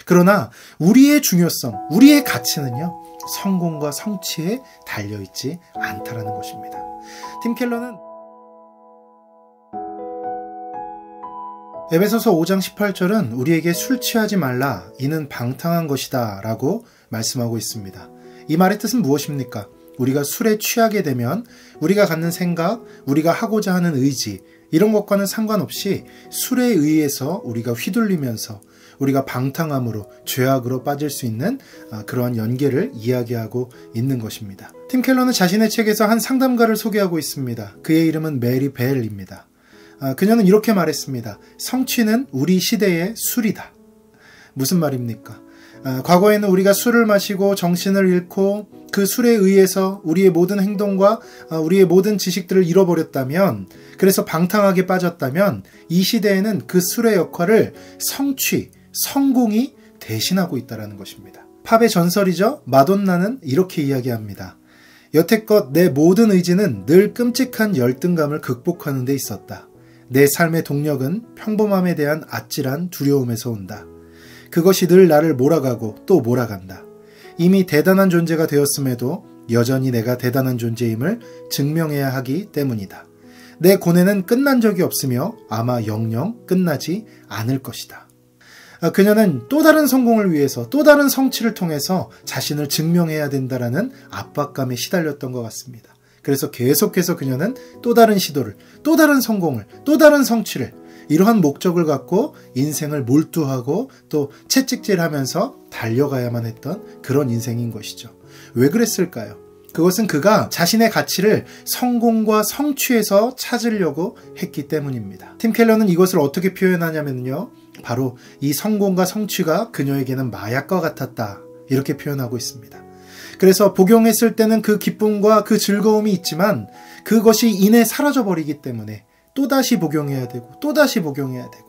그러나 우리의 중요성, 우리의 가치는요, 성공과 성취에 달려있지 않다라는 것입니다. 팀 켈러는 에베소서 5장 18절은 우리에게 술 취하지 말라, 이는 방탕한 것이다 라고 말씀하고 있습니다. 이 말의 뜻은 무엇입니까? 우리가 술에 취하게 되면 우리가 갖는 생각, 우리가 하고자 하는 의지, 이런 것과는 상관없이 술에 의해서 우리가 휘둘리면서 우리가 방탕함으로, 죄악으로 빠질 수 있는 그러한 연계를 이야기하고 있는 것입니다. 팀 켈러는 자신의 책에서 한 상담가를 소개하고 있습니다. 그의 이름은 메리 벨입니다. 그녀는 이렇게 말했습니다. 성취는 우리 시대의 술이다. 무슨 말입니까? 과거에는 우리가 술을 마시고 정신을 잃고 그 술에 의해서 우리의 모든 행동과 우리의 모든 지식들을 잃어버렸다면, 그래서 방탕하게 빠졌다면, 이 시대에는 그 술의 역할을 성취, 성공이 대신하고 있다는 것입니다. 팝의 전설이죠. 마돈나는 이렇게 이야기합니다. 여태껏 내 모든 의지는 늘 끔찍한 열등감을 극복하는 데 있었다. 내 삶의 동력은 평범함에 대한 아찔한 두려움에서 온다. 그것이 늘 나를 몰아가고 또 몰아간다. 이미 대단한 존재가 되었음에도 여전히 내가 대단한 존재임을 증명해야 하기 때문이다. 내 고뇌는 끝난 적이 없으며 아마 영영 끝나지 않을 것이다. 그녀는 또 다른 성공을 위해서, 또 다른 성취를 통해서 자신을 증명해야 된다라는 압박감에 시달렸던 것 같습니다. 그래서 계속해서 그녀는 또 다른 시도를, 또 다른 성공을, 또 다른 성취를, 이러한 목적을 갖고 인생을 몰두하고 또 채찍질하면서 달려가야만 했던 그런 인생인 것이죠. 왜 그랬을까요? 그것은 그가 자신의 가치를 성공과 성취에서 찾으려고 했기 때문입니다. 팀 켈러는 이것을 어떻게 표현하냐면요, 바로 이 성공과 성취가 그녀에게는 마약과 같았다, 이렇게 표현하고 있습니다. 그래서 복용했을 때는 그 기쁨과 그 즐거움이 있지만 그것이 이내 사라져버리기 때문에 또다시 복용해야 되고 또다시 복용해야 되고,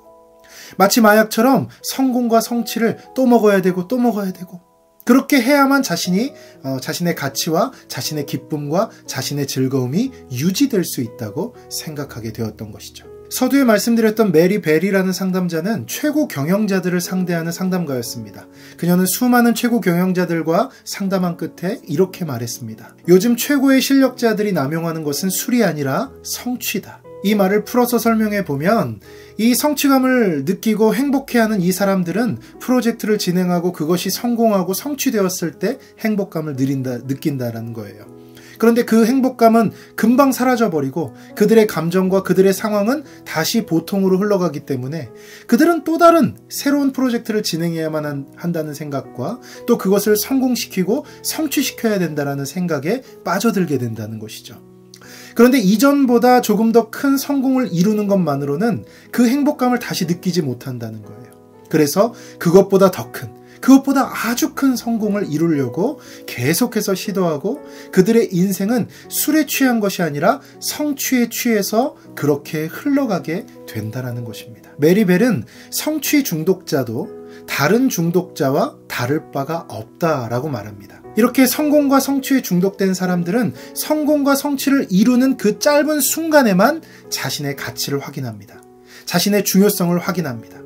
마치 마약처럼 성공과 성취를 또 먹어야 되고 또 먹어야 되고, 그렇게 해야만 자신이 자신의 가치와 자신의 기쁨과 자신의 즐거움이 유지될 수 있다고 생각하게 되었던 것이죠. 서두에 말씀드렸던 메리 벨이라는 상담자는 최고 경영자들을 상대하는 상담가였습니다. 그녀는 수많은 최고 경영자들과 상담한 끝에 이렇게 말했습니다. 요즘 최고의 실력자들이 남용하는 것은 술이 아니라 성취다. 이 말을 풀어서 설명해 보면, 이 성취감을 느끼고 행복해하는 이 사람들은 프로젝트를 진행하고 그것이 성공하고 성취되었을 때 행복감을 느낀다라는 거예요. 그런데 그 행복감은 금방 사라져버리고 그들의 감정과 그들의 상황은 다시 보통으로 흘러가기 때문에 그들은 또 다른 새로운 프로젝트를 진행해야만 한다는 생각과 또 그것을 성공시키고 성취시켜야 된다는 생각에 빠져들게 된다는 것이죠. 그런데 이전보다 조금 더 큰 성공을 이루는 것만으로는 그 행복감을 다시 느끼지 못한다는 거예요. 그래서 그것보다 더 큰, 그것보다 아주 큰 성공을 이루려고 계속해서 시도하고, 그들의 인생은 술에 취한 것이 아니라 성취에 취해서 그렇게 흘러가게 된다는 것입니다. 메리 벨은 성취 중독자도 다른 중독자와 다를 바가 없다라고 말합니다. 이렇게 성공과 성취에 중독된 사람들은 성공과 성취를 이루는 그 짧은 순간에만 자신의 가치를 확인합니다. 자신의 중요성을 확인합니다.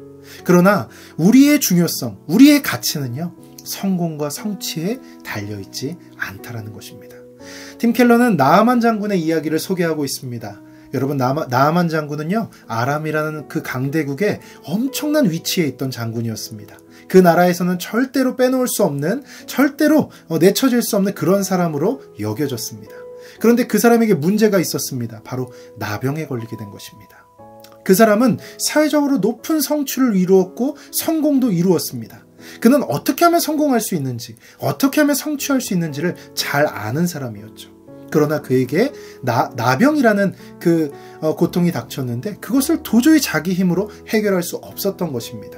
그러나 우리의 중요성, 우리의 가치는요, 성공과 성취에 달려있지 않다라는 것입니다. 팀 켈러는 나아만 장군의 이야기를 소개하고 있습니다. 여러분, 나아만 장군은요, 아람이라는 그 강대국에 엄청난 위치에 있던 장군이었습니다. 그 나라에서는 절대로 빼놓을 수 없는, 절대로 내쳐질 수 없는 그런 사람으로 여겨졌습니다. 그런데 그 사람에게 문제가 있었습니다. 바로 나병에 걸리게 된 것입니다. 그 사람은 사회적으로 높은 성취를 이루었고 성공도 이루었습니다. 그는 어떻게 하면 성공할 수 있는지, 어떻게 하면 성취할 수 있는지를 잘 아는 사람이었죠. 그러나 그에게 나병이라는 그 고통이 닥쳤는데 그것을 도저히 자기 힘으로 해결할 수 없었던 것입니다.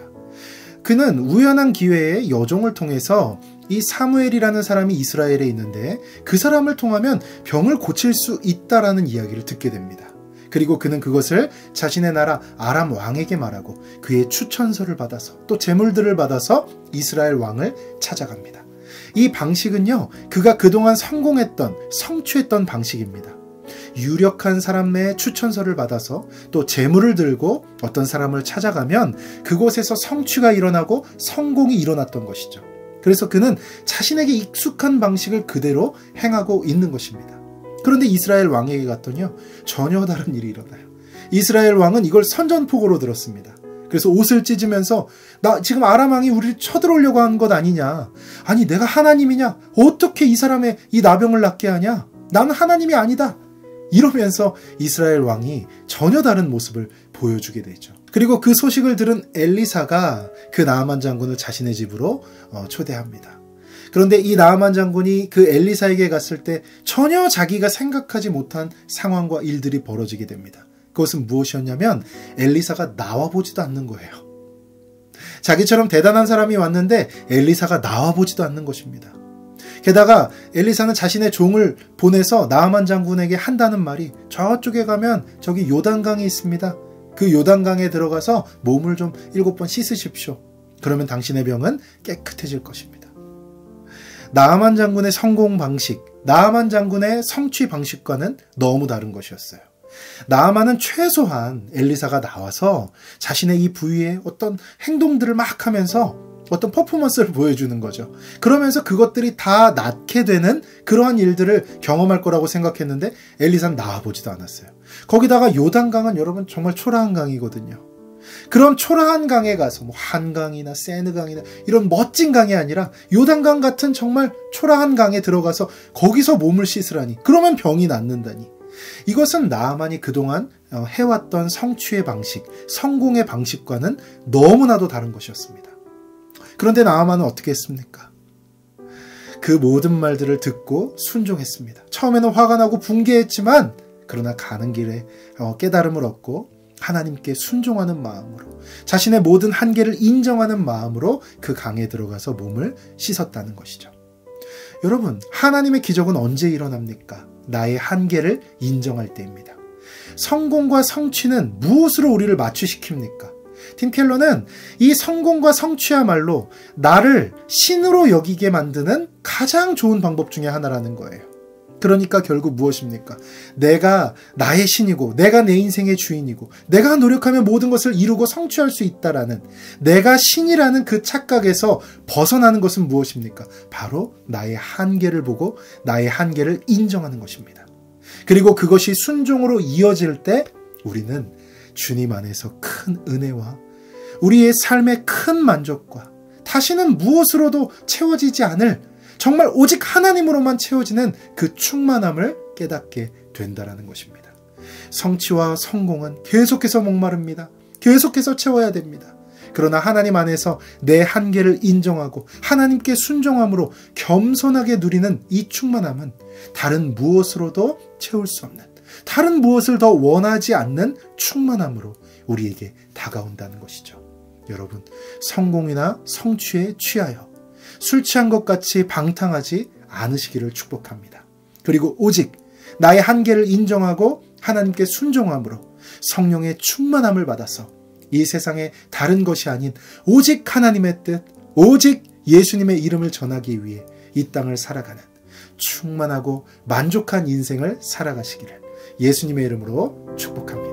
그는 우연한 기회에 여종을 통해서 이 사무엘이라는 사람이 이스라엘에 있는데 그 사람을 통하면 병을 고칠 수 있다라는 이야기를 듣게 됩니다. 그리고 그는 그것을 자신의 나라 아람 왕에게 말하고 그의 추천서를 받아서 또 재물들을 받아서 이스라엘 왕을 찾아갑니다. 이 방식은요, 그가 그동안 성공했던, 성취했던 방식입니다. 유력한 사람의 추천서를 받아서 또 재물을 들고 어떤 사람을 찾아가면 그곳에서 성취가 일어나고 성공이 일어났던 것이죠. 그래서 그는 자신에게 익숙한 방식을 그대로 행하고 있는 것입니다. 그런데 이스라엘 왕에게 갔더니요, 전혀 다른 일이 일어나요. 이스라엘 왕은 이걸 선전포고로 들었습니다. 그래서 옷을 찢으면서 나 지금 아람 왕이 우리를 쳐들어오려고 한 것 아니냐. 아니 내가 하나님이냐. 어떻게 이 사람의 이 나병을 낫게 하냐. 나는 하나님이 아니다. 이러면서 이스라엘 왕이 전혀 다른 모습을 보여주게 되죠. 그리고 그 소식을 들은 엘리사가 그 나아만 장군을 자신의 집으로 초대합니다. 그런데 이 나아만 장군이 그 엘리사에게 갔을 때 전혀 자기가 생각하지 못한 상황과 일들이 벌어지게 됩니다. 그것은 무엇이었냐면 엘리사가 나와보지도 않는 거예요. 자기처럼 대단한 사람이 왔는데 엘리사가 나와보지도 않는 것입니다. 게다가 엘리사는 자신의 종을 보내서 나아만 장군에게 한다는 말이 저쪽에 가면 저기 요단강이 있습니다. 그 요단강에 들어가서 몸을 좀 7번 씻으십시오. 그러면 당신의 병은 깨끗해질 것입니다. 나아만 장군의 성공 방식, 나아만 장군의 성취 방식과는 너무 다른 것이었어요. 나아만은 최소한 엘리사가 나와서 자신의 이 부위에 어떤 행동들을 막 하면서 어떤 퍼포먼스를 보여주는 거죠. 그러면서 그것들이 다 낫게 되는 그러한 일들을 경험할 거라고 생각했는데 엘리사는 나와보지도 않았어요. 거기다가 요단강은 여러분 정말 초라한 강이거든요. 그런 초라한 강에 가서 뭐 한강이나 세느강이나 이런 멋진 강이 아니라 요단강 같은 정말 초라한 강에 들어가서 거기서 몸을 씻으라니. 그러면 병이 낫는다니. 이것은 나아만이 그동안 해왔던 성취의 방식, 성공의 방식과는 너무나도 다른 것이었습니다. 그런데 나아만은 어떻게 했습니까? 그 모든 말들을 듣고 순종했습니다. 처음에는 화가 나고 분개했지만 그러나 가는 길에 깨달음을 얻고 하나님께 순종하는 마음으로 자신의 모든 한계를 인정하는 마음으로 그 강에 들어가서 몸을 씻었다는 것이죠. 여러분, 하나님의 기적은 언제 일어납니까? 나의 한계를 인정할 때입니다. 성공과 성취는 무엇으로 우리를 맞추시킵니까? 팀 켈러는 이 성공과 성취야말로 나를 신으로 여기게 만드는 가장 좋은 방법 중에 하나라는 거예요. 그러니까 결국 무엇입니까? 내가 나의 신이고 내가 내 인생의 주인이고 내가 노력하면 모든 것을 이루고 성취할 수 있다라는 내가 신이라는 그 착각에서 벗어나는 것은 무엇입니까? 바로 나의 한계를 보고 나의 한계를 인정하는 것입니다. 그리고 그것이 순종으로 이어질 때 우리는 주님 안에서 큰 은혜와 우리의 삶의 큰 만족과 다시는 무엇으로도 채워지지 않을 정말 오직 하나님으로만 채워지는 그 충만함을 깨닫게 된다는 것입니다. 성취와 성공은 계속해서 목마릅니다. 계속해서 채워야 됩니다. 그러나 하나님 안에서 내 한계를 인정하고 하나님께 순종함으로 겸손하게 누리는 이 충만함은 다른 무엇으로도 채울 수 없는, 다른 무엇을 더 원하지 않는 충만함으로 우리에게 다가온다는 것이죠. 여러분, 성공이나 성취에 취하여 술 취한 것 같이 방탕하지 않으시기를 축복합니다. 그리고 오직 나의 한계를 인정하고 하나님께 순종함으로 성령의 충만함을 받아서 이 세상에 다른 것이 아닌 오직 하나님의 뜻, 오직 예수님의 이름을 전하기 위해 이 땅을 살아가는 충만하고 만족한 인생을 살아가시기를 예수님의 이름으로 축복합니다.